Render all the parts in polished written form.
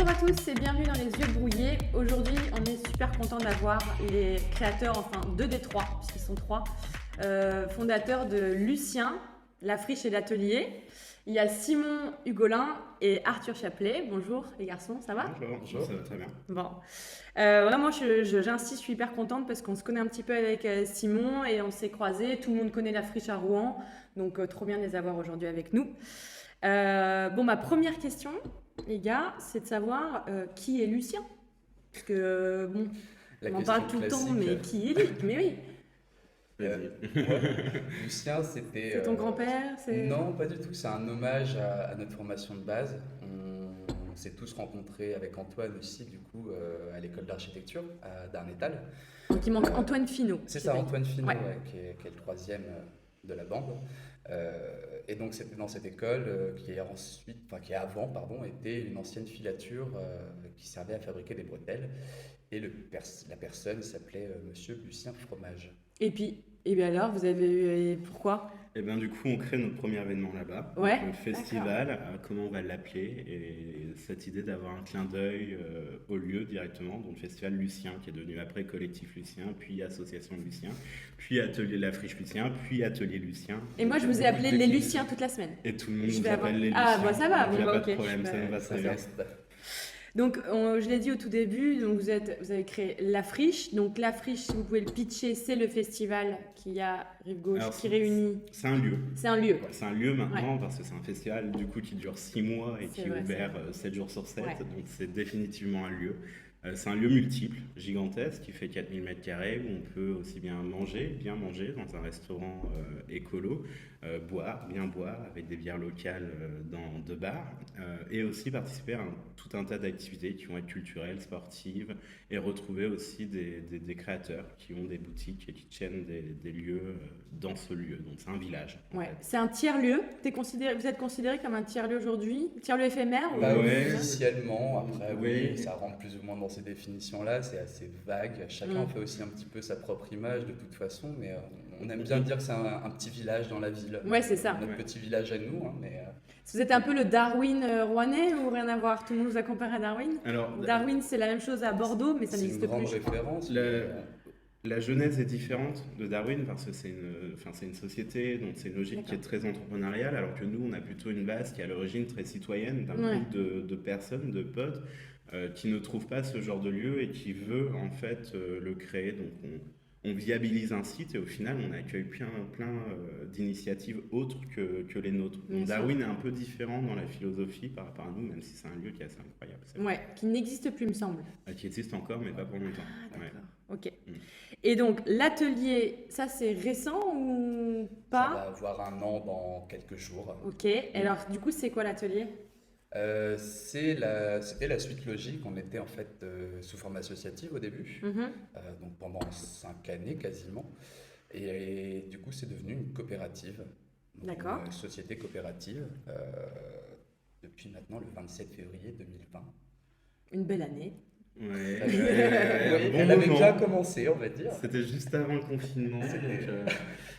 Bonjour à tous et bienvenue dans Les Yeux Brouillés. Aujourd'hui, on est super content d'avoir les créateurs, enfin deux des trois, puisqu'ils sont trois, fondateurs de Lucien, La Friche et l'Atelier. Il y a Simon Hugolin et Arthur Chaplet. Bonjour les garçons, ça va ? Bonjour, ça va très bien. Bon. Vraiment, j'insiste, je suis hyper contente parce qu'on se connaît un petit peu avec Simon et on s'est croisés. Tout le monde connaît La Friche à Rouen, donc trop bien de les avoir aujourd'hui avec nous. Ma première question, les gars, c'est de savoir qui est Lucien. Parce que, on en parle tout le temps, mais qui est Luc ? Mais oui. Lucien, c'était... C'est ton grand-père ? Non, pas du tout. C'est un hommage à notre formation de base. On s'est tous rencontrés avec Antoine aussi, du coup, à l'école d'architecture à Darnétal. Donc il manque Antoine Finot. C'est ça, Antoine Finot, Ouais. qui est le troisième de la bande. Et donc c'était dans cette école qui avant, était une ancienne filature qui servait à fabriquer des bretelles. Et la personne s'appelait Monsieur Lucien Fromage. Et bien alors, vous avez eu... Pourquoi ? Et bien du coup, on crée notre premier événement là-bas, Ouais, donc, le festival, comment on va l'appeler, et cette idée d'avoir un clin d'œil au lieu directement, donc le festival Lucien, qui est devenu après Collectif Lucien, puis Association Lucien, puis Atelier La Friche Lucien, puis Atelier Lucien. Et moi, je vous ai appelé les Luciens toute la semaine. Et tout le monde Je nous vais appelle les Luciens. Ah, bah ça va, donc il n'y a bon, pas ok. de problème, ça nous va très bien. Donc, je l'ai dit au tout début, donc vous avez créé La Friche. Donc, La Friche, si vous pouvez le pitcher, c'est le festival qui a Rive Gauche, Alors, qui réunit. C'est un lieu. C'est un lieu. Ouais, c'est un lieu maintenant parce que c'est un festival du coup qui dure 6 mois et C'est qui vrai, est ouvert c'est 7 jours sur 7. Ouais. Donc c'est définitivement un lieu. C'est un lieu multiple, gigantesque, qui fait 4000 m² où on peut aussi bien manger dans un restaurant écolo, bien boire avec des bières locales dans 2 bars et aussi participer à tout un tas d'activités qui vont être culturelles, sportives et retrouver aussi des créateurs qui ont des boutiques et qui tiennent des lieux dans ce lieu. Donc c'est un village. en Ouais. fait. C'est un tiers-lieu. Vous êtes considéré comme un tiers-lieu aujourd'hui ? Tiers-lieu éphémère ou... Ouais. Officiellement, après, oui, Oui. ça rentre plus ou moins dans ces définitions-là, c'est assez vague. Chacun fait aussi un petit peu sa propre image de toute façon, mais on aime bien dire que c'est un petit village dans la ville. Ouais, c'est ça. Notre petit village à nous, mais Vous êtes un peu le Darwin rouennais ou rien à voir ? Tout le monde vous a comparé à Darwin ? Alors, Darwin, c'est la même chose à Bordeaux, mais ça c'est une n'existe grande plus. je crois. référence. La genèse est différente de Darwin parce que c'est une société, donc c'est une logique qui est très entrepreneuriale, alors que nous, on a plutôt une base qui est à l'origine très citoyenne, d'un Ouais. groupe de personnes, de potes, qui ne trouvent pas ce genre de lieu et qui veut en fait le créer. Donc on viabilise un site et au final, on accueille plein d'initiatives autres que les nôtres. Bien Donc sûr. Darwin est un peu différent dans la philosophie par rapport à nous, même si c'est un lieu qui est assez incroyable. C'est Ouais, qui n'existe plus, me semble. qui existe encore, mais pas pour longtemps. Ah, Ouais. d'accord. Ok. Et donc, l'atelier, ça c'est récent ou Ça va pas ? avoir 1 an dans quelques jours. Ok. Et alors, du coup, c'est quoi l'atelier ? C'était la suite logique. On était en fait sous forme associative au début, donc pendant 5 années quasiment. Et du coup, c'est devenu une coopérative. Donc, D'accord. Une société coopérative depuis maintenant le 27 février 2020. Une belle année. Ouais, Oui, un bon elle avait moment. déjà commencé, on va dire. C'était juste avant le confinement.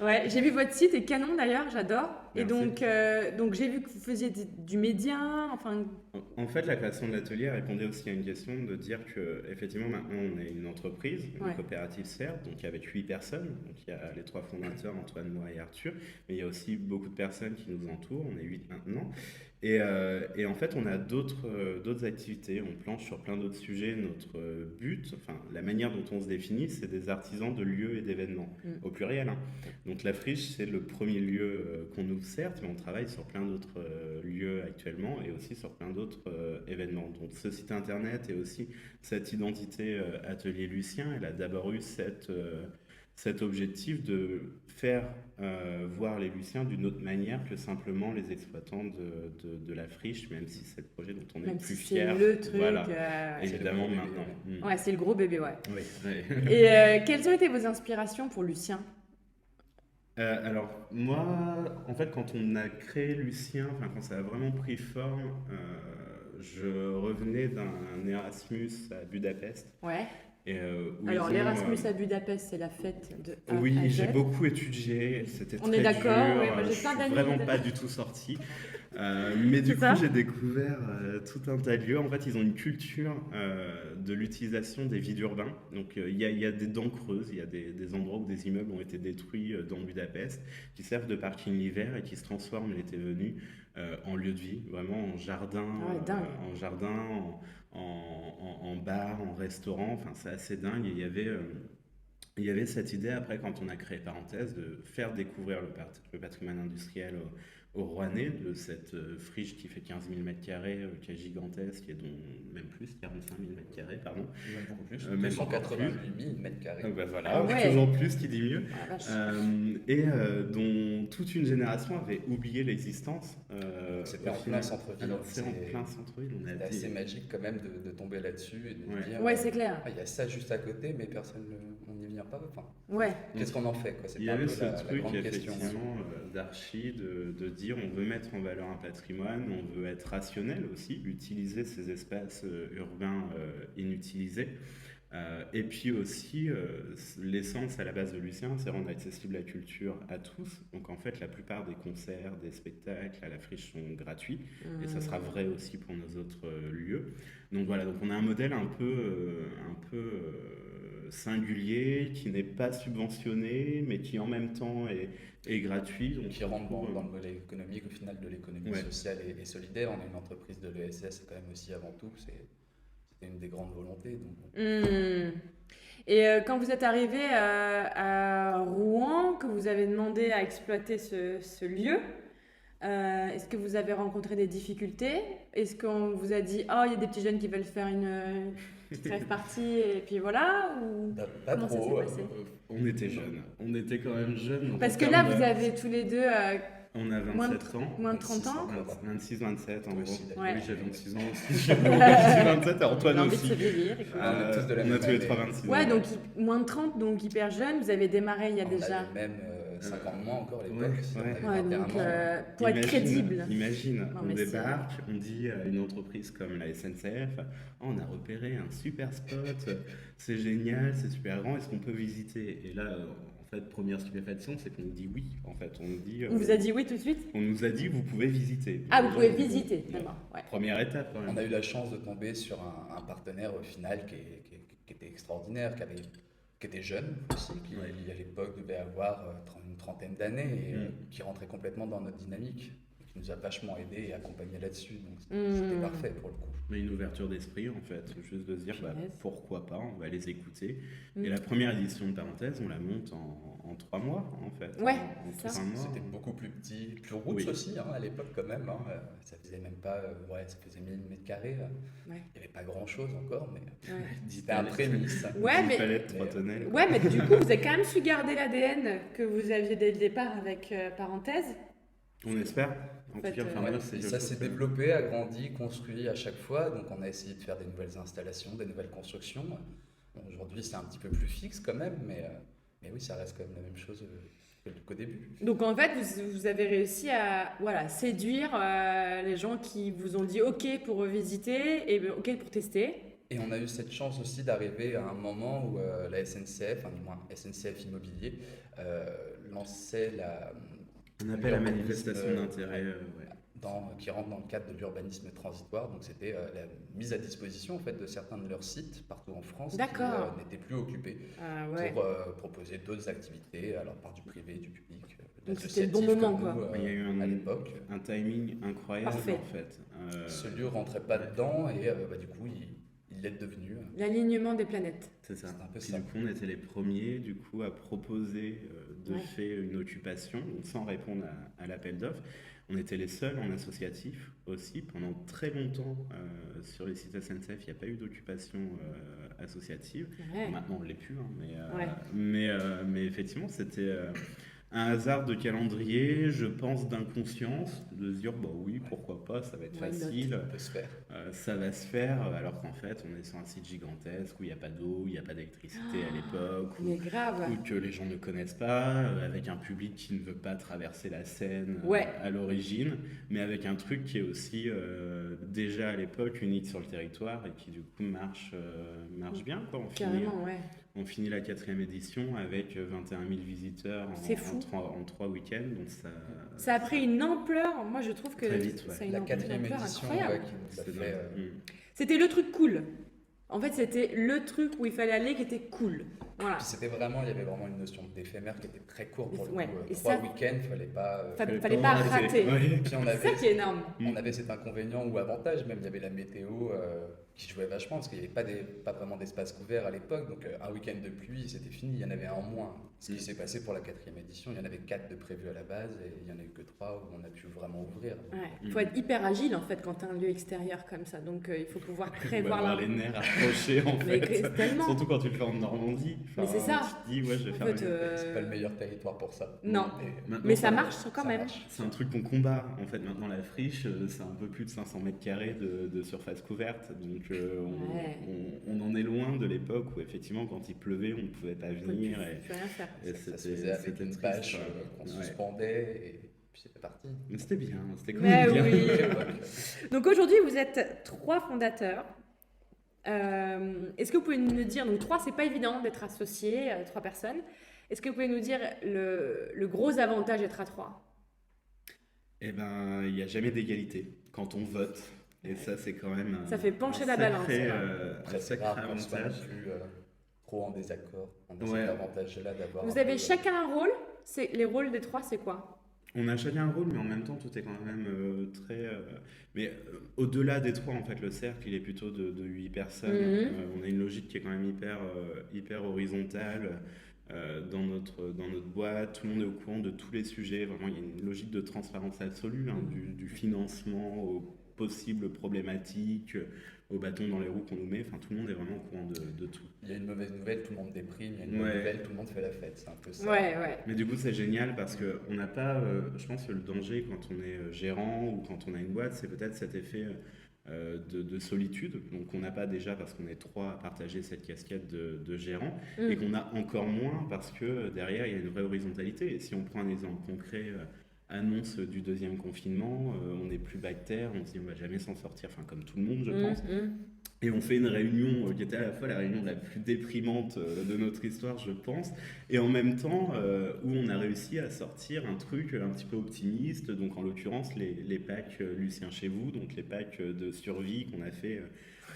Ouais, j'ai vu votre site est canon d'ailleurs, j'adore. Et Merci. donc j'ai vu que vous faisiez du média, enfin. En fait, la création de l'atelier répondait aussi à une question de dire que effectivement maintenant on est une entreprise, une Ouais. coopérative certes, donc avec 8 personnes. Donc il y a les 3 fondateurs, Antoine, moi et Arthur, mais il y a aussi beaucoup de personnes qui nous entourent. On est 8 maintenant. Et en fait, on a d'autres activités, on planche sur plein d'autres sujets. Notre but, enfin la manière dont on se définit, c'est des artisans de lieux et d'événements, au pluriel. Hein. Donc la friche, c'est le premier lieu qu'on ouvre certes, mais on travaille sur plein d'autres lieux actuellement et aussi sur plein d'autres événements. Donc ce site internet et aussi cette identité Atelier Lucien, elle a d'abord eu cet objectif de faire voir les Luciens d'une autre manière que simplement les exploitants de la friche, même si c'est le projet dont on est Même le plus si c'est fier. le truc. Voilà, C'est évidemment le gros maintenant. bébé, Ouais, c'est le gros bébé, ouais. Oui, oui. Et quelles ont été vos inspirations pour Lucien ? Alors moi, en fait, quand on a créé Lucien, enfin quand ça a vraiment pris forme, je revenais d'un Erasmus à Budapest. Ouais. Et, où Alors, ils ont, l'Erasmus à Budapest, c'est la fête de A à oui, Z. j'ai beaucoup étudié, c'était On très est d'accord, dur, ouais, moi, j'ai je plein suis d'amis vraiment de- pas du tout sorti. Mais du C'est coup, ça? j'ai découvert tout un tas de lieux. En fait, ils ont une culture de l'utilisation des vides urbains. Donc, il y a des dents creuses, il y a des endroits où des immeubles ont été détruits dans Budapest, qui servent de parking l'hiver et qui se transforment l'été venu en lieu de vie, vraiment Ah ouais, dingue. en jardin, en bar, en restaurant. Enfin, c'est assez dingue. Et il y avait cette idée, après, quand on a créé Parenthèse, de faire découvrir le patrimoine industriel aux Rouennais, de cette friche qui fait 15 000 mètres carrés, qui est gigantesque, et dont même plus, 45 000 mètres carrés, pardon. Même beaucoup plus, Même encore 288 000 mètres carrés. Donc bah, Ah voilà, ouais. toujours plus qui dit mieux. Ah, la vache. Et dont toute une génération avait oublié l'existence. C'était au en final. plein centre-ville. Alors c'est en plein centre-ville, on a C'était assez dit. magique quand même de tomber là-dessus et de Ouais. dire Ouais, c'est clair. ah, il y a ça juste à côté, mais personne on n'y vient pas. Enfin, Ouais. qu'est-ce qu'on en fait quoi? Il C'était y un avait peu ce la truc grande question. effectivement d'archi, de dire on veut mettre en valeur un patrimoine, on veut être rationnel aussi, utiliser ces espaces urbains inutilisés. Et puis aussi, l'essence à la base de Lucien, c'est rendre accessible la culture à tous. Donc en fait, la plupart des concerts, des spectacles à la friche sont gratuits. Et ça sera vrai aussi pour nos autres lieux. Donc voilà, donc on a un modèle un peu singulier, qui n'est pas subventionné, mais qui en même temps est gratuit. Donc Qui rentre du coup, dans le volet économique au final de l'économie Ouais. sociale et solidaire. On est une entreprise de l'ESS quand même aussi avant tout. C'était une des grandes volontés. Donc, Et quand vous êtes arrivé à Rouen, que vous avez demandé à exploiter ce lieu, est-ce que vous avez rencontré des difficultés? Est-ce qu'on vous a dit, oh, il y a des petits jeunes qui veulent faire une petite rave party et puis voilà? Ou pas comment ça s'est trop. passé? on était jeunes. On était quand même jeunes. donc Parce en que là, termes vous de- avez tous les deux On a moins de 27 ans. moins de 30 ans? 26, 27 en Toi gros. aussi, d'ailleurs. Ouais. Oui, j'ai 26 ans aussi. J'ai 27 et Antoine J'ai envie de aussi. se vieillir. écoute. On est tous de la on a même tous les année. trois 26 ans. Ouais, donc moins de 30, donc hyper jeune. Vous avez démarré il y a On déjà. avait même 5 ans de moins encore à l'époque. Ouais, si on ouais. avait Ouais, 21 donc ans. pour être crédible. Imagine, Non, on mais c'est- débarque, on dit à une entreprise comme la SNCF, oh, on a repéré un super spot, c'est génial, c'est super grand, est-ce qu'on peut visiter? Et là, en fait, première stupéfaction, c'est qu'on nous dit oui. En fait, on nous dit, On vous a dit oui tout de suite? on nous a dit vous pouvez visiter. Ah, vous Déjà, pouvez on dit, bon, visiter, bon, d'accord. Ouais. Première étape quand On même. a eu la chance de tomber sur un partenaire au final qui était extraordinaire, qui était jeune aussi, qui Ouais. à l'époque devait avoir une trentaine d'années et qui rentrait complètement dans notre dynamique et qui nous a vachement aidé et accompagné là-dessus. Donc c'était parfait pour le coup. Mais une ouverture d'esprit en fait, juste de se dire bah, Punaise. pourquoi pas, on va les écouter. Et la première édition de Parenthèse, on la monte en 3 mois en fait. Ouais, en c'est ça. 3 mois. C'était beaucoup plus petit, plus roots Oui. aussi à l'époque quand même. Ça faisait même pas, ça faisait 1000 mètres carrés. Ouais. Il n'y avait pas grand chose encore, mais Ouais. c'était un prémisse. Ouais, mais- Palette, 3 tonnelles. Ouais, mais du coup, vous avez quand même su garder l'ADN que vous aviez dès le départ avec Parenthèse. On espère. En fait, tout cas, enfin, ouais. moi, c'est Et quelque ça chose s'est que- développé, agrandi, construit à chaque fois. Donc on a essayé de faire des nouvelles installations, des nouvelles constructions. Bon, aujourd'hui c'est un petit peu plus fixe quand même, mais oui, ça reste quand même la même chose qu'au début. Donc en fait, vous avez réussi à séduire les gens qui vous ont dit OK pour visiter et OK pour tester. Et on a eu cette chance aussi d'arriver à un moment où la SNCF, enfin du moins SNCF Immobilier, lançait On appelle la l'urbanisme, manifestation d'intérêt. Ouais. qui rentre dans le cadre de l'urbanisme transitoire. Donc c'était la mise à disposition en fait de certains de leurs sites partout en France qui D'accord. n'étaient plus occupés Ah ouais. pour proposer d'autres activités, alors par du privé, du public. Donc c'était le bon d'associatifs moment, comme quoi. nous, Il y a eu à l'époque. un timing incroyable Parfait. en fait. Ce lieu rentrait pas dedans et du coup il l'est devenu. L'alignement des planètes. C'est ça. C'est un peu Puis ça. du coup, on était les premiers du coup à proposer de Ouais. fait une occupation donc sans répondre à l'appel d'offres. On était les seuls en associatif aussi pendant très longtemps sur les sites SNCF. Il n'y a pas eu d'occupation associative. Ouais. Maintenant, on ne l'est plus, hein, Ouais. mais effectivement, c'était un hasard de calendrier, je pense d'inconscience, de se dire bah oui, pourquoi pas, ça va être Why not? facile. Ça peut se faire. Ça va se faire, alors qu'en fait, on est sur un site gigantesque où il n'y a pas d'eau, il n'y a pas d'électricité à l'époque, Mais grave. ou que les gens ne connaissent pas, avec un public qui ne veut pas traverser la Seine Ouais. à l'origine, mais avec un truc qui est aussi déjà à l'époque unique sur le territoire et qui du coup marche bien. Quoi. Carrément, ouais. on finit la 4e édition avec 21 000 visiteurs C'est fou. en 3 week-ends. Donc Ça a pris une ampleur. Moi, je trouve que Très vite, ouais. ça a une La ampleur 4e édition, incroyable. qui nous a c'est fait. dingue. C'était le truc cool. En fait, c'était le truc où il fallait aller qui était cool. Voilà. Puis il y avait vraiment une notion d'éphémère qui était très courte pour le Ouais, coup. et 3 ça- week-ends, fallait pas. Fallait pas rater. Ouais. Puis on C'est ça avait, qui est énorme. on avait cet inconvénient ou avantage, même il y avait la météo qui jouait vachement parce qu'il n'y avait pas vraiment d'espace couvert à l'époque. Donc un week-end de pluie, c'était fini, il y en avait un en moins. Ce qui s'est passé pour la 4e édition, il y en avait 4 de prévus à la base et il n'y en a eu que 3 où on a pu vraiment ouvrir. Ouais. Il faut être hyper agile en fait quand tu as un lieu extérieur comme ça. Donc il faut pouvoir On va prévoir avoir la. les nerfs accrochés en Mais fait. tellement. Surtout quand tu le fais en Normandie. Mais c'est ça. Tu te dis, ouais, je vais En faire fait, le- C'est pas le meilleur territoire pour ça. Non. Maintenant, Mais ça marche quand Ça même. marche. C'est un truc qu'on combat. En fait, maintenant, la friche, c'est un peu plus de 500 mètres carrés de surface couverte. Donc, Ouais. on en est loin de l'époque où, effectivement, quand il pleuvait, on ne pouvait pas Tu peux venir. plus rien faire. Et Ça se faisait avec c'était une triste, bâche quoi. qu'on Ouais. suspendait et puis c'était parti. Mais c'était bien, c'était quand Mais même bien. oui. À l'époque, Donc aujourd'hui, vous êtes 3 fondateurs. Est-ce que vous pouvez nous dire, donc 3, c'est pas évident d'être associé, 3 personnes. Est-ce que vous pouvez nous dire le gros avantage d'être à 3? Eh ben, il n'y a jamais d'égalité quand on vote. Et ça, c'est quand même Ça fait pencher un la balance, sacré, ouais. un Après, c'est sacré rare qu'on soit non avantage. plus trop en désaccord. On a Ouais. cet avantage-là d'avoir. Vous un avez peu, chacun un rôle. Les rôles des 3, c'est quoi? On a chacun un rôle, mais en même temps, tout est quand même très. Mais au-delà des 3, en fait, le cercle, il est plutôt de 8 personnes. Mhm. On a une logique qui est quand même hyper horizontale. Dans notre boîte, tout le monde est au courant de tous les sujets. Vraiment, il y a une logique de transparence absolue, hein, du financement aux possibles problématiques, aux bâtons dans les roues qu'on nous met. Enfin, tout le monde est vraiment au courant de tout. Il y a une mauvaise nouvelle, tout le monde déprime. Il y a une bonne Ouais. nouvelle, tout le monde fait la fête. C'est un peu ça. Ouais, ouais. Mais du coup, c'est génial parce qu'on n'a pas, je pense que le danger quand on est gérant ou quand on a une boîte, c'est peut-être cet effet de solitude. Donc, on n'a pas déjà parce qu'on est 3 à partager cette casquette de gérant et qu'on a encore moins parce que derrière, il y a une vraie horizontalité. Et si on prend un exemple concret, annonce du 2e confinement, on n'est plus bactère, on se dit on va jamais s'en sortir, enfin comme tout le monde, je pense. Et on fait une réunion qui était à la fois la réunion la plus déprimante de notre histoire, je pense, et en même temps où on a réussi à sortir un truc un petit peu optimiste, donc en l'occurrence les packs Lucien chez vous, donc les packs de survie qu'on a fait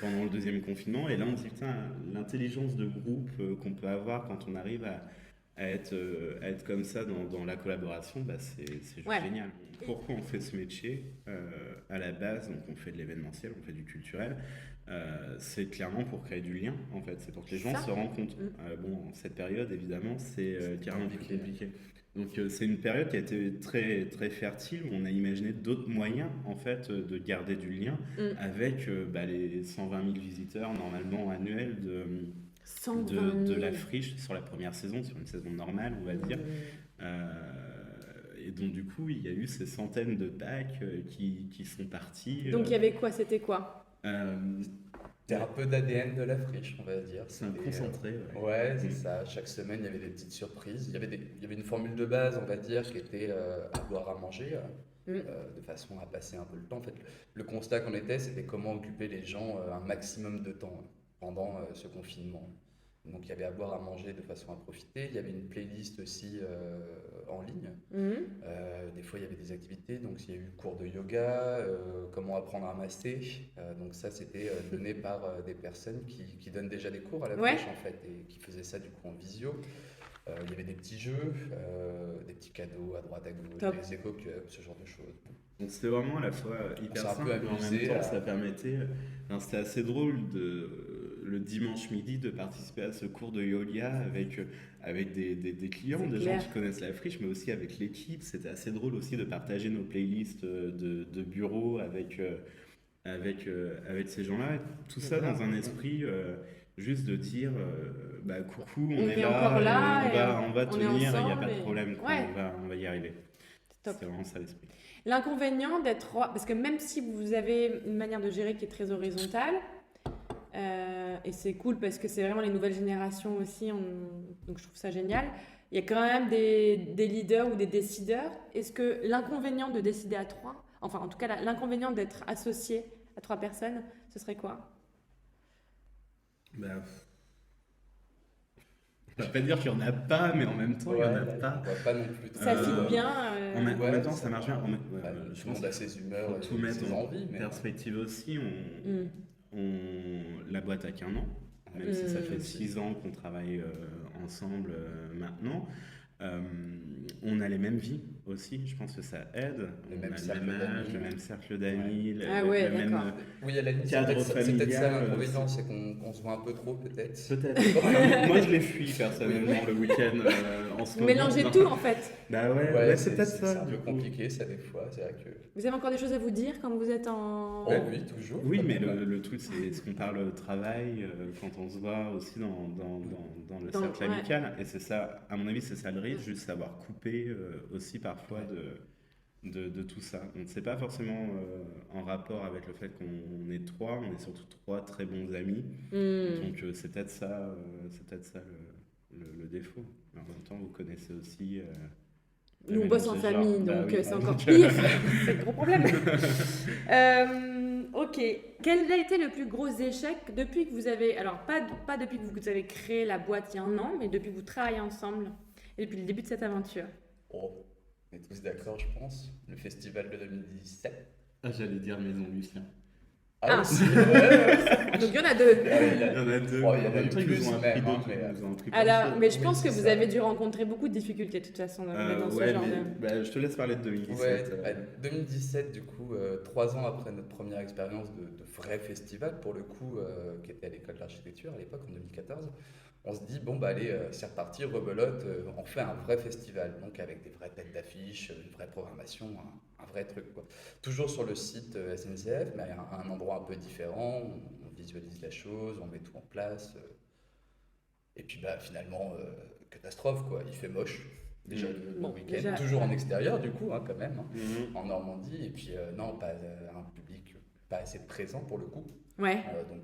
pendant le 2e confinement. Et là on se dit, putain, l'intelligence de groupe qu'on peut avoir quand on arrive à être comme ça dans la collaboration, bah c'est juste Ouais. génial. Pourquoi on fait ce métier à la base? Donc on fait de l'événementiel, on fait du culturel. C'est clairement pour créer du lien, en fait. C'est pour que les gens Ça. se rencontrent. Bon, en cette période, évidemment, c'est carrément plus compliqué. compliqué. Donc c'est une période qui a été très, très fertile où on a imaginé d'autres moyens, en fait, de garder du lien avec les 120 000 visiteurs normalement annuels de 120 000. la friche sur la première saison, sur une saison normale, on va dire. Et donc, du coup, il y a eu ces centaines de packs qui sont partis. Donc il y avait quoi? C'était quoi? C'était un peu d'ADN de la friche, on va dire. C'est un C'était, concentré. Ouais. Ouais, c'est ça. Chaque semaine, il y avait des petites surprises. Il y avait une formule de base, on va dire, qui était à boire, à manger, de façon à passer un peu le temps. En fait, le constat qu'on était, c'était comment occuper les gens un maximum de temps pendant ce confinement. Donc, il y avait à boire, à manger de façon à profiter. Il y avait une playlist aussi en ligne. Des fois, il y avait des activités. Donc, il y a eu cours de yoga, comment apprendre à masser. Donc, ça, c'était donné par des personnes qui donnent déjà des cours à la Ouais. friche, en fait, et qui faisaient ça, du coup, en visio. Il y avait des petits jeux, des petits cadeaux à droite, à gauche, Top. des éco-cups, ce genre de choses. Donc c'était vraiment à la fois hyper s'est un simple, peu mais en amusé même temps, à- ça permettait. Enfin, c'était assez drôle le dimanche midi de participer à ce cours de yoga avec des clients, C'est des clair. gens qui connaissent la friche, mais aussi avec l'équipe. C'était assez drôle aussi de partager nos playlists de bureau avec ces gens-là. Tout ça dans un esprit juste de dire coucou, on est est là, encore là, on va on est tenir, il n'y a pas ensemble de et- problème, quoi, Ouais. on va y arriver. Top. C'est vraiment ça l'esprit. L'inconvénient d'être roi, parce que même si vous avez une manière de gérer qui est très horizontale, et c'est cool parce que c'est vraiment les nouvelles générations aussi, donc je trouve ça génial, il y a quand même des leaders ou des décideurs. Est-ce que l'inconvénient de décider à 3, enfin en tout cas l'inconvénient d'être associé à 3 personnes, ce serait quoi? Bah, Je ne vais pas dire qu'il n'y en a pas, mais en même temps, il n'y en a pas. On voit pas non plus Ça trop, fit bien. En même temps, ça marche bien. bah, Je tout le pense monde a ses humeurs pour tout et mettre ses en envies, mais perspective aussi, Mm. la boîte a qu'un an, même si ça fait Mm. 6 ans qu'on travaille ensemble maintenant. Euh, on a les mêmes vies aussi, je pense que ça aide. Le On même a cercle le même âge, d'amis. le même cercle d'amis, Ah ouais, le même d'accord. oui, à la limite, cadre c'est peut-être ça familial. l'inconvénient, c'est qu'on se voit un peu trop, peut-être. Peut-être. Enfin, moi, je les fuis personnellement le week-end en ce Vous moment. mélangez Non. tout en fait. Bah ouais, Ouais, ouais, c'est peut-être c'est ça. un du peu coup. compliqué, ça, des fois. C'est vrai que. Vous avez encore des choses à vous dire quand vous êtes en. Oh oui, toujours. Oui, quand mais même. le truc, c'est ce qu'on parle travail quand on se voit aussi dans le cercle Ouais. amical. Et c'est ça, à mon avis, c'est ça le risque, juste savoir couper aussi parfois de tout ça. Donc, c'est pas forcément en rapport avec le fait qu'on est trois, on est surtout trois très bons amis. Mm. Donc, c'est peut-être ça le défaut. Mais en même temps, vous connaissez aussi. Le Nous, on bosse mélange en des genres. famille, Bah donc oui. c'est encore pire. C'est le gros problème. Ok. Quel a été le plus gros échec depuis que vous avez. Alors, pas depuis que vous avez créé la boîte il y a un an, mais depuis que vous travaillez ensemble et depuis le début de cette aventure. Oh, on est tous d'accord, je pense. Le festival de 2017. Ah, j'allais dire Maison Lucien. Ah. Aussi, ouais. Donc, il y en a deux. Il y a- Il y en a deux. Oh, il y en a En même eu temps, ils plus nous ont appris même, hein, d'autres. mais, Ils nous ont appris plein de Alors, choses. mais je Oui, pense que c'est vous ça. avez dû rencontrer beaucoup de difficultés de toute façon dans ce Ouais, genre mais de. bah, je te laisse parler de 2017. Ouais, 2017, du coup, 3 ans après notre première expérience de vrai festival, pour le coup, qui était à l'école d'architecture à l'époque, en 2014, on se dit, bon, bah allez, c'est reparti, rebelote, on fait un vrai festival, donc avec des vraies têtes d'affiche, une vraie programmation, un vrai truc, quoi. Toujours sur le site SNCF, mais à un endroit un peu différent, on visualise la chose, on met tout en place. Et puis bah finalement, catastrophe quoi, il fait moche. Déjà le Bon, week-end, déjà, toujours en ouais. extérieur du coup, hein, quand même, hein, Mhm. en Normandie. Et puis non, pas un public pas assez présent pour le coup. Ouais. Donc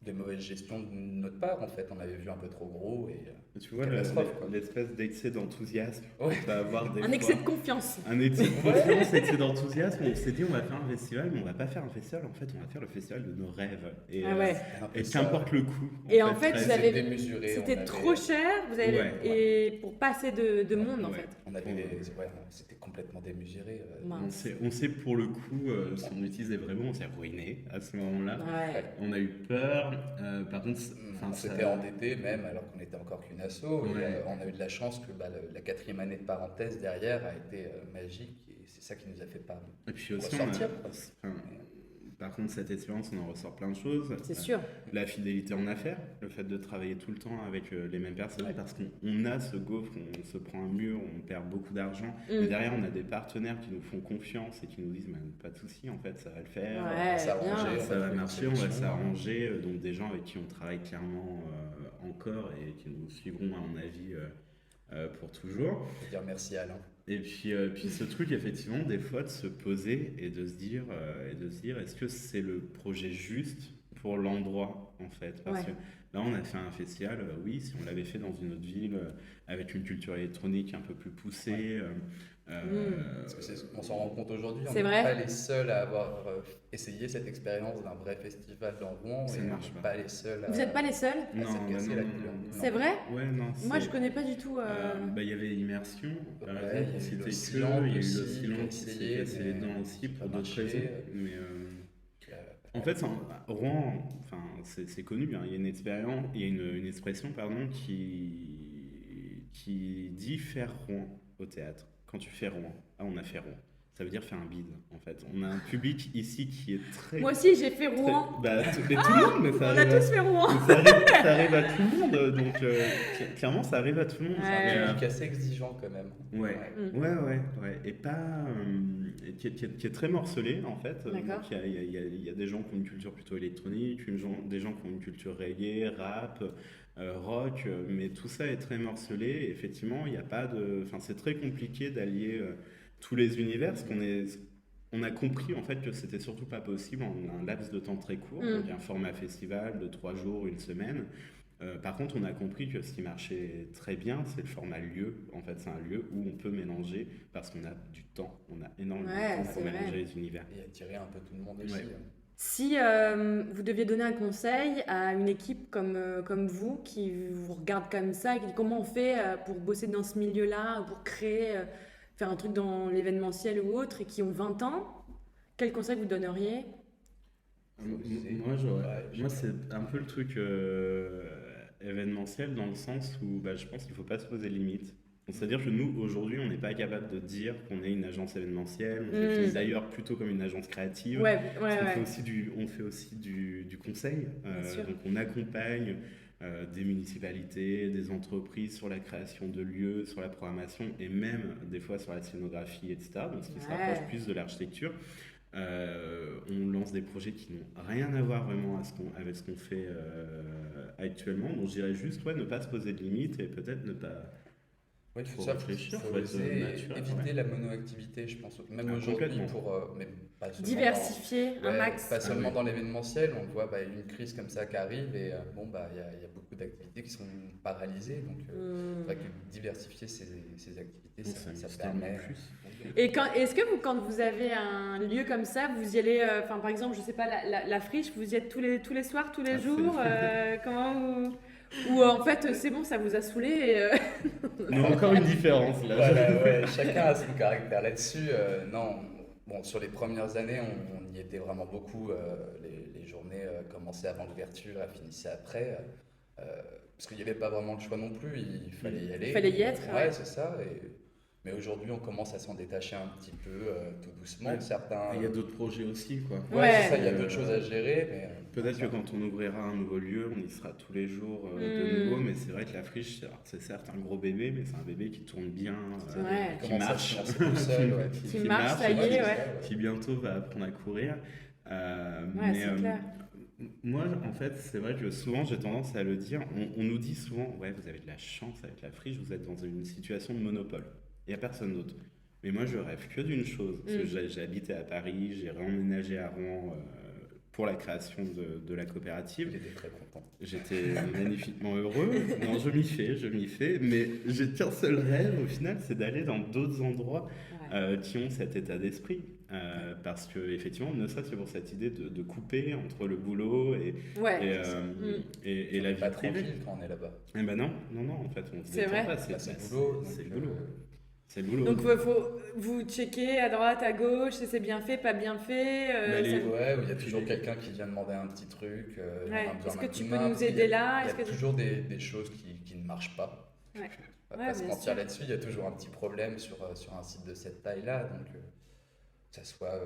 des mauvaises gestions de notre part en fait. On avait vu un peu trop gros et Tu vois catastrophe, quoi. l'espèce d'excès d'enthousiasme Ouais. qu'on peut avoir des Un fois. excès de confiance. Un excès de confiance, excès d'enthousiasme. On s'est dit, on va faire un festival, mais on va pas faire un festival. En fait, on va faire le festival de nos rêves. Et, Ah ouais. c'était un peu et ça. qu'importe le coût. Et en fait, très- vous avez- démesuré. C'était on avait- trop cher, vous avez Ouais. et pour pas assez de monde en Ouais. fait. On avait ouais, c'était complètement démesuré. Mince. On sait pour le coup, si on utilisait vraiment, on s'est ruiné à ce moment-là. Ouais. On a eu peur. Par contre, enfin, On ça- s'était endetté même alors qu'on était encore qu'une asso. Et, Ouais. on a eu de la chance que la 4e année de parenthèse derrière a été magique et c'est ça qui nous a fait pas. Et puis aussi, on a- ressortir, quoi. enfin, par contre, cette expérience, on en ressort plein de choses. C'est sûr. La fidélité en affaires, le fait de travailler tout le temps avec les mêmes personnes, Ouais. parce qu'on a ce gaufre, on se prend un mur, on perd beaucoup d'argent. Mm. Mais derrière, on a des partenaires qui nous font confiance et qui nous disent bah, pas de souci, en fait, ça va le faire. Ouais, s'arranger, bien. Ça va trouver une marcher, on va solution. s'arranger. Donc des gens avec qui on travaille clairement encore et qui nous suivront, à mon avis, pour toujours. Je veux dire merci Alain. Et puis ce truc, effectivement, des fois, de se poser et de se dire, est-ce que c'est le projet juste pour l'endroit, en fait? Parce Ouais. que là, on a fait un festival, oui, si on l'avait fait dans une autre ville, avec une culture électronique un peu plus poussée. Parce que on s'en rend compte aujourd'hui, on C'est n'est vrai. pas les seuls à avoir essayé cette expérience d'un vrai festival dans Rouen Ça et on marche n'est pas. pas les seuls à. Vous n'êtes pas les seuls Non, s'est bah cassé non, la non, gueule. non, non. C'est vrai Ouais, non. Moi, c'est- je connais pas du tout. Bah, il y avait Immersion, par Ouais, exemple, il y a eu c'était le que, Silence il y a eu le aussi, silence qui a qui s'est essayé, cassé les mais dents aussi qui a pour pas d'autres marché. raisons. Mais en fait, Rouen, enfin, c'est connu, hein, il y a une expérience, il y a une expression, pardon, qui dit faire Rouen au théâtre. Quand tu fais Rouen, ah, on a fait Rouen. Ça veut dire faire un bide, en fait. On a un public ici qui est très. Moi aussi, j'ai fait très- Rouen. bah, mais tout le monde, mais ça On a arrive à- tous fait Rouen. ça arrive à tout le monde, donc clairement ça arrive à tout le monde. Ouais. C'est Mais, un public assez exigeant quand même. ouais. Mm. Ouais, et pas. Qui est très morcelé en fait. D'accord. Donc, il y a des gens qui ont une culture plutôt électronique, des gens qui ont une culture reggae, rap, rock, mais tout ça est très morcelé. Et effectivement, il n'y a pas de. Enfin, c'est très compliqué d'allier tous les univers, parce on a compris en fait que c'était surtout pas possible en un laps de temps très court, Mm. donc un format festival de 3 jours, une semaine. Par contre, on a compris que ce qui marchait très bien, c'est le format lieu. En fait, c'est un lieu où on peut mélanger parce qu'on a du temps, on a énormément Ouais, de temps pour c'est vrai. mélanger les univers. Et attirer un peu tout le monde aussi. Ouais. Si vous deviez donner un conseil à une équipe comme vous, qui vous regarde comme ça, et qui dit comment on fait pour bosser dans ce milieu-là, pour créer, faire un truc dans l'événementiel ou autre, et qui ont 20 ans, quel conseil vous donneriez? Moi, moi, c'est un peu le truc événementiel dans le sens où bah, je pense qu'il ne faut pas se poser de limites. Donc, c'est-à-dire que nous, aujourd'hui, on n'est pas capable de dire qu'on est une agence événementielle. On se définit Hmm. d'ailleurs plutôt comme une agence créative. Ouais, Parce ouais, qu'on fait ouais, aussi on fait aussi du conseil. bien sûr. Donc, on accompagne des municipalités, des entreprises sur la création de lieux, sur la programmation et même des fois sur la scénographie, etc. Donc, ce qui se rapproche Ouais. plus de l'architecture. On lance des projets qui n'ont rien à voir vraiment avec ce qu'on fait actuellement. Donc je dirais juste ouais, ne pas se poser de limites et peut-être ne pas. Oui, Faut c'est ça, réfléchir, faut faut être oser naturel. éviter Ouais. la monoactivité, je pense. Même Ah, aujourd'hui, complètement. même pas seulement Diversifier un ouais, max. pas Ah seulement oui. dans l'événementiel, on voit bah, une crise comme ça qui arrive et bon, bah, il y a beaucoup d'activités qui sont paralysées. Donc, c'est Hmm. vrai que diversifier ces activités, Ça ça m'excite tellement permet. plus. Et est-ce que quand vous avez un lieu comme ça, vous y allez, enfin par exemple, je sais pas, la friche, vous y êtes tous les soirs, tous les Ah, jours, comment vous... Ou en fait, c'est bon, ça vous a saoulé et, Non, encore une différence là. Voilà, ouais, chacun a son caractère là-dessus. Non, bon, sur les premières années, on y était vraiment beaucoup. Les journées commençaient avant l'ouverture et finissaient après. Parce qu'il n'y avait pas vraiment le choix non plus, il fallait y il aller. fallait y être, Ouais, ouais. c'est ça. Mais aujourd'hui, on commence à s'en détacher un petit peu, tout doucement. Ouais. Certains. Il y a d'autres projets aussi, quoi. Ouais, c'est ça, Ouais. il y a d'autres choses à gérer. Mais Peut-être que ça- quand on ouvrira un nouveau lieu, on y sera tous les jours de nouveau, Hmm. mais c'est vrai que la friche, alors, c'est certes un gros bébé, mais c'est un bébé qui tourne bien, Ouais. il qui commence à marche, se financer tout seul. Ouais. Qui marche, ça y Ouais, est, c'est ouais. ça, ouais. qui bientôt va apprendre à courir. Ouais, c'est clair. Moi, en fait, c'est vrai que souvent, j'ai tendance à le dire, on nous dit souvent, ouais, vous avez de la chance avec la friche, vous êtes dans une situation de monopole. Il n'y a personne d'autre. Mais moi, je rêve que d'une chose, parce que Hmm. j'ai habité à Paris, j'ai réemménagé à Rouen pour la création de la coopérative. Il était très content. J'étais magnifiquement heureux. Non, je m'y fais, mais j'ai qu'un seul rêve au final, c'est d'aller dans d'autres endroits Ouais. qui ont cet état d'esprit. Parce que effectivement, ne serait-ce que pour cette idée de couper entre le boulot Ouais. et, et On la n'est vie pas privée. tranquille quand on est là-bas. Eh ben non, non, non, en fait, on se C'est détend vrai. pas, Bah, c'est le boulot. c'est le Donc, boulot. C'est le boulot. Donc vous checkez à droite, à gauche, si c'est bien fait, pas bien fait. Bah, les- Ouais, où il y a Puis toujours les- quelqu'un qui vient demander un petit truc, Ouais. on a besoin Est-ce d'un que coup tu de peux main, nous parce qu'il y aider a- là? Il y Est-ce a que... toujours des choses qui ne marchent pas. Ouais. On va Ouais, pas se bien mentir sûr. là-dessus, il y a toujours un petit problème sur un site de cette taille-là. Donc, que ça soit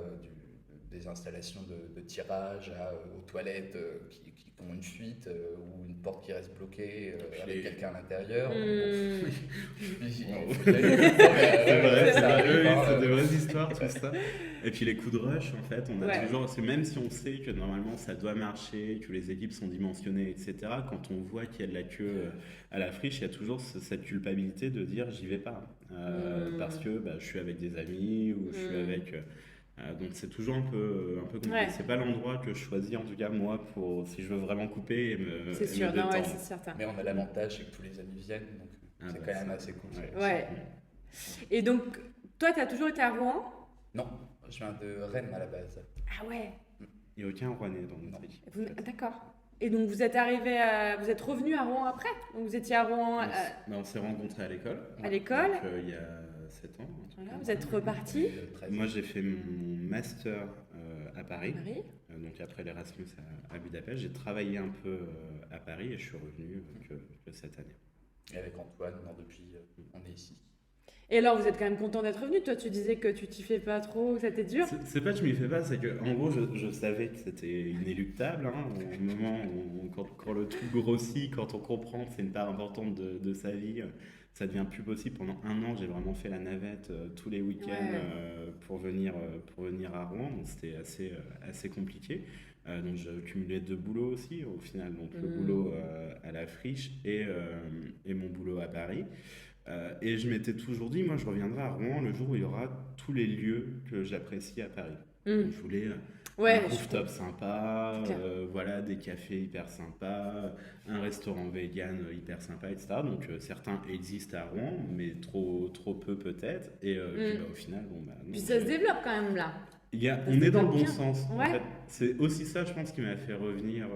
des installations de tirage aux toilettes qui ont une fuite ou une porte qui reste bloquée puis avec les- quelqu'un à l'intérieur. Hmm. Il faut y aller. C'est vrai, Ça arrive, oui, hein, c'est des vraies histoires, tout ça. Et puis les coups de rush, en fait, on a Ouais. toujours, c'est même si on sait que normalement ça doit marcher, que les équipes sont dimensionnées, etc., quand on voit qu'il y a de la queue à la friche, il y a toujours cette culpabilité de dire j'y vais pas. Parce que bah, je suis avec des amis ou je suis avec. Donc c'est toujours un peu compliqué. Ouais. C'est pas l'endroit que je choisis, en tout cas moi, pour, si je veux vraiment couper C'est et sûr, me non, ouais, détendre. c'est certain. Mais on a l'avantage, c'est que tous les amis viennent, donc Ah c'est bah, quand même ça, assez cool. ouais. ça. Ouais. Et donc, toi, tu as toujours été à Rouen? Non, je viens de Rennes à la base. Ah ouais. Il n'y a aucun Rouennais dans notre Non. équipe. D'accord. Et donc, vous êtes revenu à Rouen après? Donc, vous étiez à Rouen On s'est rencontrés à l'école. à l'école. Donc, il y a 7 ans. un truc Voilà, comme vous ça. êtes reparti 13. Moi, j'ai fait mon master à Paris. Paris. Donc, après l'Erasmus à Budapest, j'ai travaillé un peu à Paris et je suis revenu que cette année. Et avec Antoine, depuis, on est ici. Et alors, vous êtes quand même content d'être revenu. Toi, tu disais que tu t'y fais pas trop, que c'était dur. C'est pas que je m'y fais pas, c'est que en gros, je savais que c'était inéluctable. Hein, au moment où, quand le truc grossit, quand on comprend que c'est une part importante de sa vie, ça devient plus possible. Pendant un an, j'ai vraiment fait la navette tous les week-ends Ouais. pour venir à Rouen. Donc c'était assez compliqué. Donc je cumulais 2 boulots aussi au final. Donc le boulot à la friche et mon boulot à Paris. Et je m'étais toujours dit, moi je reviendrai à Rouen le jour où il y aura tous les lieux que j'apprécie à Paris. Donc, je voulais Ouais, un je rooftop sympa, C'est clair. voilà, des cafés hyper sympas, un restaurant vegan hyper sympa, etc. Donc certains existent à Rouen, mais trop peu peut-être. Et puis, bah, au final, bon, bah, non, Puis ça se développe quand même là. se On est dans le développe bon bien. sens. En Ouais. fait, c'est aussi ça, je pense, qui m'a fait revenir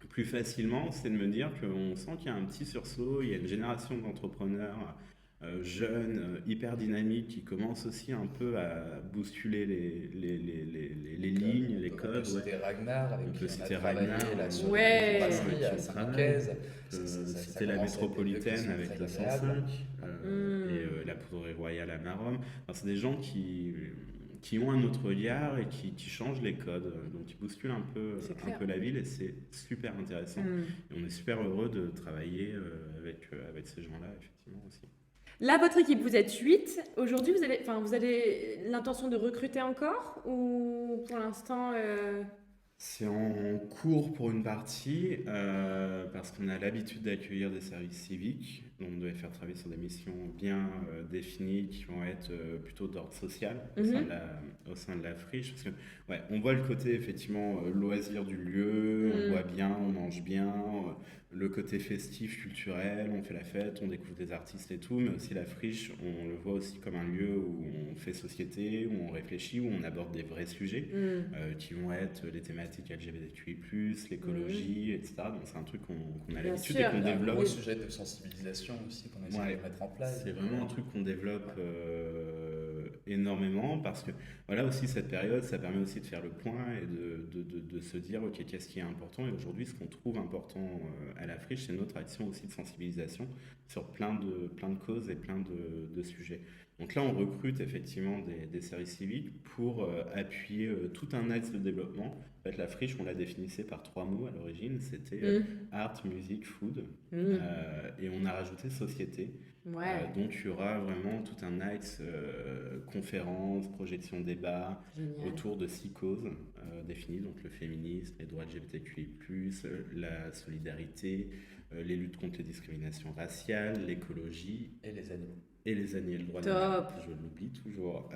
plus facilement, c'est de me dire qu'on sent qu'il y a un petit sursaut, il y a une génération d'entrepreneurs jeunes, hyper dynamiques, qui commencent aussi un peu à bousculer les lignes, les On codes. peut Ouais. citer Ragnar, avec On qui peut on a citer travaillé Ragnar, là sur Ouais. une brasserie à qui travaille. Saint-Nicaise. On peut Ça citer la commence à être des lieux qui métropolitaine sont avec très le agréables. 105 et Hmm. la poudrerie royale à Maromme. Enfin, c'est des gens qui ont un autre regard et qui changent les codes, donc qui bousculent C'est un clair. peu la ville et c'est super intéressant. Hmm. Et on est super heureux de travailler avec ces gens-là, effectivement aussi. Là, votre équipe, vous êtes 8. Aujourd'hui, vous avez l'intention de recruter encore ou pour l'instant C'est en cours pour une partie, parce qu'on a l'habitude d'accueillir des services civiques. Donc on devait faire travailler sur des missions bien définies qui vont être plutôt d'ordre social Mhm. au sein de la friche. Parce que, ouais, on voit le côté effectivement loisir du lieu, on Mm. boit bien, on mange bien, le côté festif, culturel, on fait la fête, on découvre des artistes et tout, mais aussi la friche, on le voit aussi comme un lieu où on fait société, où on réfléchit, où on aborde des vrais sujets qui vont être les thématiques LGBTQI+, l'écologie, etc. Donc c'est un truc qu'on a Bien l'habitude sûr. et qu'on Il y a un développe. gros sujet de sensibilisation aussi qu'on essaie Ouais, de mettre en place. c'est vraiment un truc qu'on développe énormément parce que voilà aussi cette période, ça permet aussi de faire le point et de se dire ok, qu'est-ce qui est important. Et aujourd'hui, ce qu'on trouve important à la friche, c'est notre action aussi de sensibilisation sur plein de causes et plein de sujets. Donc là, on recrute effectivement des services civiques pour appuyer tout un axe de développement. En fait, la friche, on la définissait par 3 mots à l'origine, c'était Mm. art, musique, food. Mm. Et on a rajouté société. Ouais. Donc il y aura vraiment tout un axe conférences, projections, débats Génial. autour de 6 causes définies, donc le féminisme, les droits LGBTQI+, la solidarité, les luttes contre les discriminations raciales, l'écologie Et les animaux. et les années, le droit de Top. l'animal, je l'oublie toujours.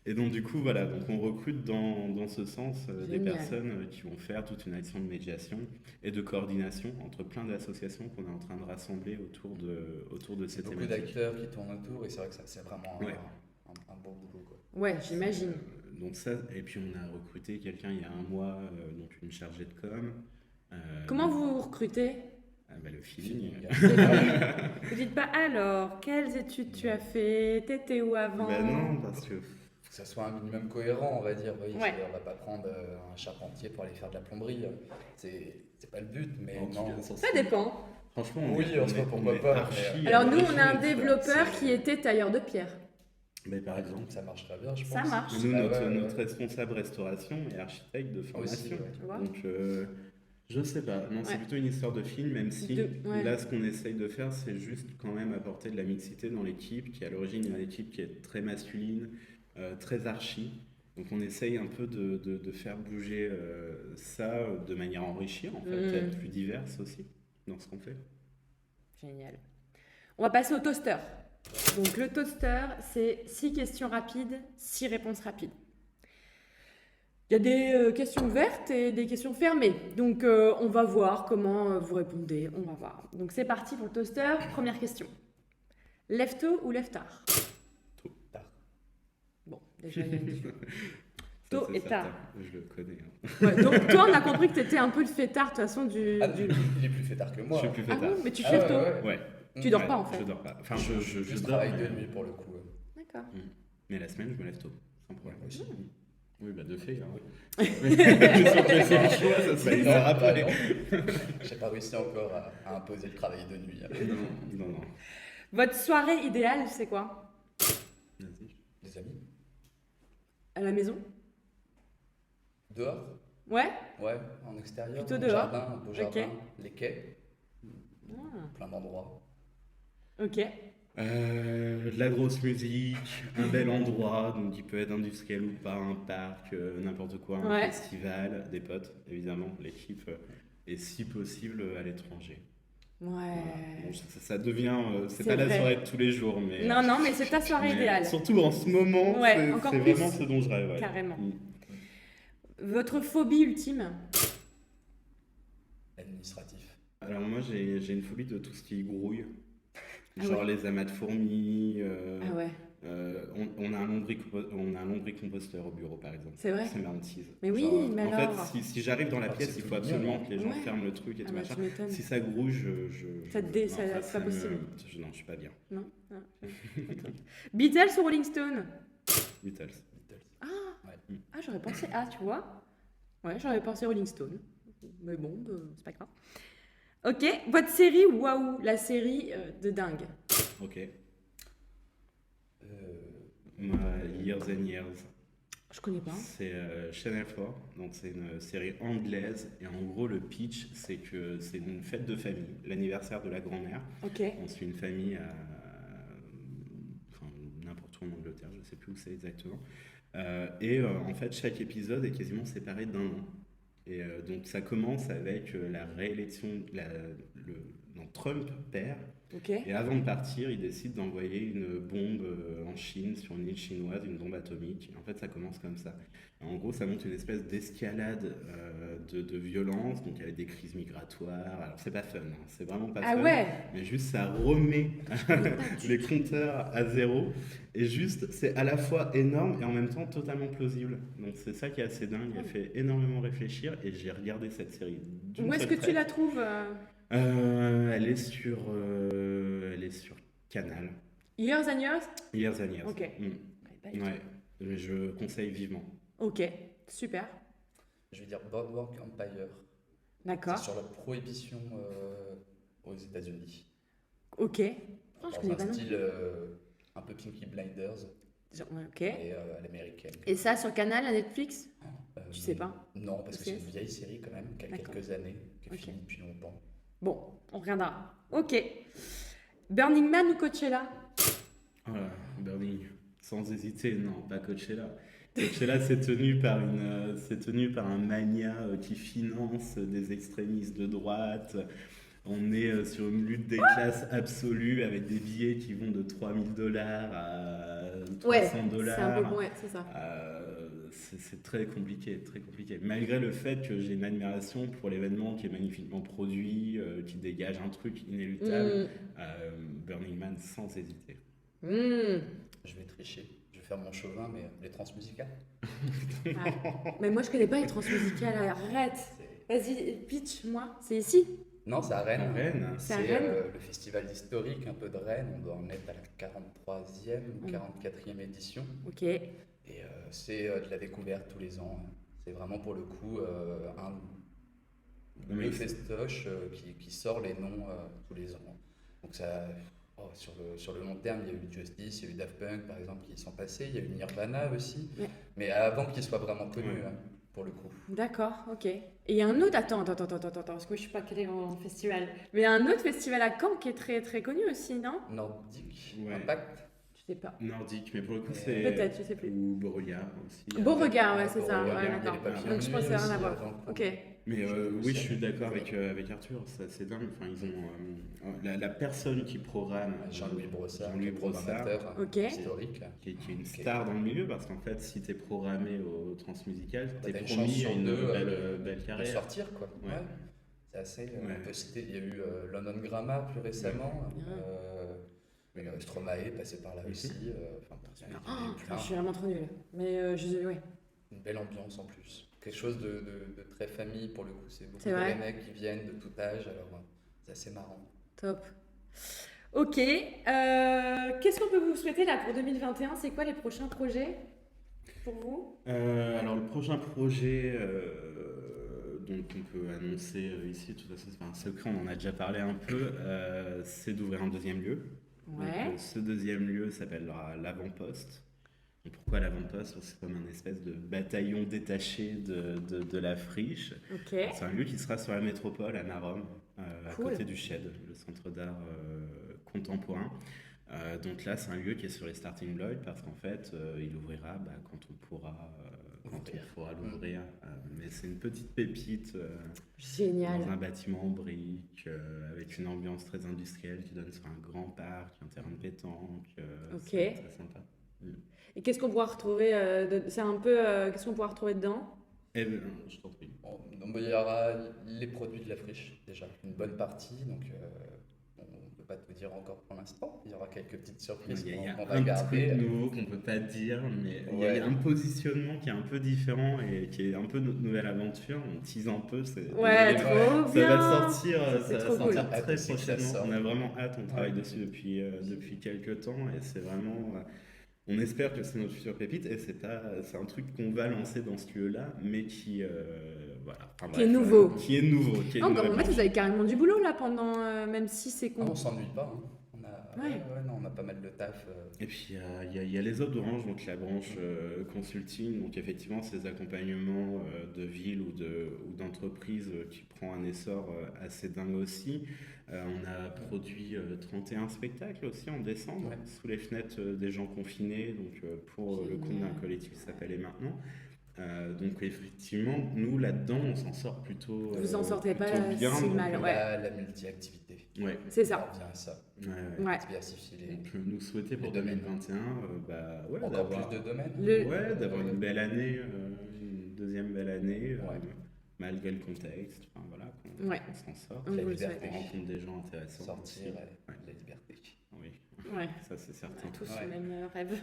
Et donc du coup, voilà, donc on recrute dans ce sens des Génial. personnes qui vont faire toute une action de médiation et de coordination entre plein d'associations qu'on est en train de rassembler autour de ces Beaucoup thématiques. d'acteurs qui tournent autour et c'est vrai que c'est vraiment Ouais. un beau boulot, quoi. Ouais, j'imagine. Donc ça, et puis on a recruté quelqu'un il y a un mois, donc une chargée de com. Comment vous recrutez? Le feeling. Vous dites pas alors, quelles études tu as fait? T'étais où avant? Ben non, parce que Faut que ça soit un minimum cohérent, on va dire. Oui, Ouais. on va pas prendre un charpentier pour aller faire de la plomberie. C'est pas le but, mais en tout non. cas, sur Ça ce- dépend. franchement, Oui, en soi, pourquoi est pas, archi mais- Alors nous, abrégé on a un là-dessus, développeur c'est- qui était tailleur de pierre. Mais par exemple, Ça marcherait bien, je pense. Ça marche. nous, Ah notre, ouais, ouais. notre responsable restauration est architecte de formation. Aussi, ouais. Tu vois? Donc, je sais pas. Non, c'est Ouais. plutôt une histoire de film, même si Ouais. là, ce qu'on essaye de faire, c'est juste quand même apporter de la mixité dans l'équipe, qui à l'origine est une équipe qui est très masculine, très archi. Donc, on essaye un peu de faire bouger ça de manière enrichie, en fait, et être plus diverse aussi dans ce qu'on fait. Génial. On va passer au toaster. Donc le toaster, c'est 6 questions rapides, 6 réponses rapides. Il y a des questions ouvertes et des questions fermées. Donc on va voir comment vous répondez. On va voir. Donc c'est parti pour le toaster. Première question. Lève tôt ou lève tard? Tard. Bon, déjà il y a une différence. Ça, Tôt c'est et certain. tard. Je le connais. Hein. Ouais, donc toi, on a compris que tu étais un peu le fêtard de toute façon du... Ah, il est plus fait tard que moi. Je suis plus Ah fait tard. bon, mais tu te Ah lèves ouais, tôt. ouais. Ouais. Tu dors Ouais, pas en fait. Je dors pas. Enfin, je Je dors. travaille mais- de nuit pour le coup. D'accord. Mais la semaine, je me lève tôt, sans problème. Ouais, aussi. Oui, bah de fait. Hein. Oui. Je suis sûr que c'est le choix, ça serait Non, ça rappeler. non. J'ai pas réussi encore à imposer le travail de nuit. Non. Votre soirée idéale, c'est quoi? Vas-y. Les amis, À la maison? dehors, Ouais? ouais, en extérieur, Plutôt au dehors. jardin, au Ok. jardin, les quais, Ah, plein d'endroits. ok. De la grosse musique, un bel endroit, donc il peut être industriel ou pas, un parc, n'importe quoi, un Ouais. festival, des potes, évidemment, l'équipe, et si possible à l'étranger. Ouais. Voilà. Bon, ça devient, c'est C'est pas la vrai. soirée de tous les jours, mais. Non, non, mais c'est ta soirée mais idéale. Surtout en ce moment, Ouais, c'est encore c'est plus. vraiment ce dont je rêve. Ouais. Carrément. Mm. Votre phobie ultime? Administratif. Alors moi j'ai une phobie de tout ce qui grouille. Ah Genre ouais. les amas de fourmis. Ah ouais. On a un lombricomposteur au bureau, par exemple. C'est vrai? C'est ma hantise. Mais oui, Genre, mais en fait, alors? si j'arrive dans la Ah, pièce, c'est il tout faut mignon, absolument hein. que les gens Ouais. ferment le truc et Ah tout bah machin. tu m'étonnes. Si ça grouille, Ça non, c'est pas possible. non, je suis pas bien. Non? Ah, ok. Beatles ou Rolling Stone? Beatles. Beatles. Ah, Ouais. ah j'aurais pensé. Ah, tu vois? Ouais, j'aurais pensé Rolling Stone. Mais bon, c'est pas grave. Ok, votre série Waouh, la série de dingue. Ok. Euh, Moi, Years and Years. Je connais pas. C'est Channel 4, donc c'est une série anglaise. Et en gros, le pitch, c'est que c'est une fête de famille, l'anniversaire de la grand-mère. Ok. On suit une famille à. Enfin, n'importe où en Angleterre, je ne sais plus où c'est exactement. En fait, chaque épisode est quasiment séparé d'un an. Donc ça commence avec la réélection, non, Trump perd, Ok. et avant de partir, il décide d'envoyer une bombe en Chine, sur une île chinoise, une bombe atomique. En fait, ça commence comme ça. En gros, ça monte une espèce d'escalade de violence, donc avec des crises migratoires. Alors, c'est pas fun, hein, c'est vraiment pas Ah fun. ouais. Mais juste, ça remet les compteurs à zéro. Et juste, c'est à la fois énorme et en même temps totalement plausible. Donc, c'est ça qui est assez dingue. Elle fait énormément réfléchir. Et j'ai regardé cette série d'une Où est-ce seule que tu traite. la trouves Elle est sur Canal. Years and Years? Years and Years. Ok. Pas du tout. Ouais, mais je conseille vivement. Ok, super. Je vais dire Boardwalk Empire. C'est D'accord. sur la prohibition aux États-Unis. Ok. Oh, je Dans connais un pas non style plus. un peu Peaky Blinders, Ouais, ok. mais à l'américaine. Et ça sur Canal, à Netflix? Euh, Tu sais pas? Non, parce que c'est Ok. une vieille série quand même, qui a D'accord. quelques années, qui est Ok. finie depuis longtemps. Bon, on regardera. Ok. Burning Man ou Coachella? Voilà, Burning, sans hésiter, non, pas Coachella. Coachella, c'est tenu par un mania qui finance des extrémistes de droite. On est sur une lutte des classes absolue avec des billets qui vont de $3000 à Ouais, 300 c'est un peu $. bon, ouais, c'est ça. C'est très compliqué, très compliqué. Malgré le fait que j'ai une admiration pour l'événement qui est magnifiquement produit, qui dégage un truc inéluctable, Burning Man sans hésiter. Mm. Je vais tricher, je vais faire mon chauvin, mais les transmusicales. Ah. Mais moi, je connais pas les transmusicales, arrête. C'est- Vas-y, pitch, moi. C'est ici? Non, c'est à Rennes. À Rennes. C'est à C'est Rennes? le festival historique un peu de Rennes. On doit en être à la 43e ou 44e édition. Ok. Et c'est de la découverte tous les ans. C'est vraiment pour le coup Mais le festoche qui sort les noms tous les ans. Donc ça, sur le long terme, il y a eu Justice, il y a eu Daft Punk par exemple qui y sont passés, il y a eu Nirvana aussi, Ouais. mais avant qu'ils soient vraiment connus Ouais. pour le coup. D'accord, ok. Et il y a un autre, attends, parce que moi je suis pas calée en festival. Mais il y a un autre festival à Caen qui est très très connu aussi, non? Nordique, Ouais. Impact. Je sais pas. Nordique, mais pour le coup, Mais c'est. Peut-être, je sais plus. Ou Beauregard aussi. Beauregard, ouais, c'est ça. Beauregard, Ouais, il y a les d'accord. papillons Donc je de pense que ça n'a nuit rien à aussi, voir. avant. Ok. Mais Je sais oui, plus je suis aussi. d'accord avec Arthur, c'est assez dingue. Enfin, ils ont la personne qui programme, Jean-Louis Brossard, Jean-Louis qui est Brossard, programmateur Ok. historique. qui est une star dans le milieu, parce qu'en fait, si t'es programmé au Transmusical, T'as t'es une promis chance à sur une deux, belle de carrière. sortir quoi. Ouais. Ouais. C'est assez. Ouais. On peut citer, il y a eu London Grammar plus récemment. Ouais. Stromae est passé par là Mhm. aussi. Enfin, il y en a eu Oh, plein. je suis vraiment trop nulle. Mais ouais. Une belle ambiance en plus. Quelque chose de très famille pour le coup. C'est beaucoup C'est de vrai. mecs qui viennent de tout âge. Alors c'est assez marrant. Top. Ok. Qu'est-ce qu'on peut vous souhaiter là pour 2021? C'est quoi les prochains projets pour vous? Alors, le prochain projet donc on peut annoncer ici, de toute façon, c'est pas un secret, on en a déjà parlé un peu, c'est d'ouvrir un deuxième lieu. Donc, Ouais. ce deuxième lieu s'appellera l'Avant-Poste. Et pourquoi l'Avant-Poste? Parce que c'est comme un espèce de bataillon détaché de la friche. Ok. C'est un lieu qui sera sur la métropole à Narom, à Cool. côté du SHED, le centre d'art contemporain. Donc là, c'est un lieu qui est sur les starting blocks parce qu'en fait, il ouvrira quand on pourra l'ouvrir. Mais c'est une petite pépite Génial. dans un bâtiment en briques, avec une ambiance très industrielle qui donne sur un grand parc, un terrain de pétanque. Ok. C'est très sympa. Et qu'est-ce qu'on pourra retrouver c'est un peu qu'est-ce qu'on pourra retrouver dedans? Eh ben, je t'en prie. Bon, donc, il y aura les produits de la friche déjà, une bonne partie. Donc peux pas tout dire encore pour l'instant. Il y aura quelques petites surprises Il y a qu'on va un garder. truc nouveau qu'on peut pas dire, mais il y Ouais. a un positionnement qui est un peu différent et qui est un peu notre nouvelle aventure. On tease un peu, Ouais, Ouais. trop ça bien. va sortir, C'est ça trop va cool. sortir Hâte très aussi que ça prochainement. sorte. On a vraiment hâte, on travaille Ouais. dessus depuis quelques temps et c'est vraiment. On espère que c'est notre future pépite et c'est un truc qu'on va lancer dans ce lieu-là, mais qui voilà. Enfin, Qui est bref, nouveau. Qui est nouveau. Qui est Non, une donc, en vraie fait, vous avez carrément du boulot là pendant, même si c'est Ah, on con. s'ennuie pas. Hein. Ouais. Non, on a pas mal de taf. Et puis il y a les autres branches, donc la branche consulting, donc effectivement ces accompagnements de villes ou d'entreprises qui prend un essor assez dingue aussi. On a produit 31 spectacles aussi en décembre, Ouais. sous les fenêtres des gens confinés, donc pour le compte d'un collectif qui s'appelle Et Maintenant. Donc effectivement, nous là-dedans, on s'en sort plutôt, Vous en sortez pas plutôt bien. si donc, mal, ouais. La multi-activité. ouais, C'est On ça. revient à ça. ouais. Ouais. Diversifier les... Donc nous souhaiter pour Les domaines. 2021, ouais, Encore d'avoir plus de domaines. ouais, d'avoir une belle année, une deuxième belle année, Ouais. malgré le contexte, enfin voilà, qu'on Ouais. qu'on s'en sorte, On vous le liberté. souhaite. qu'on rencontre des gens intéressants. Sortir aussi. la liberté. Oui, Ouais. ça c'est On certain. a tous Ouais. le même rêve.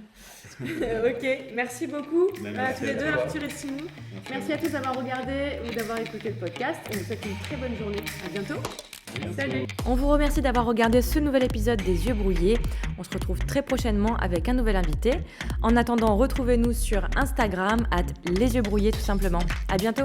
Ok, merci beaucoup Bah, à merci tous les à deux, toi. Arthur et Simon. Merci à tous d'avoir regardé ou d'avoir écouté le podcast. On vous souhaite une très bonne journée. À bientôt. Salut. On vous remercie d'avoir regardé ce nouvel épisode des Yeux Brouillés. On se retrouve très prochainement avec un nouvel invité. En attendant, retrouvez-nous sur Instagram @lesyeuxbrouillés tout simplement. À bientôt.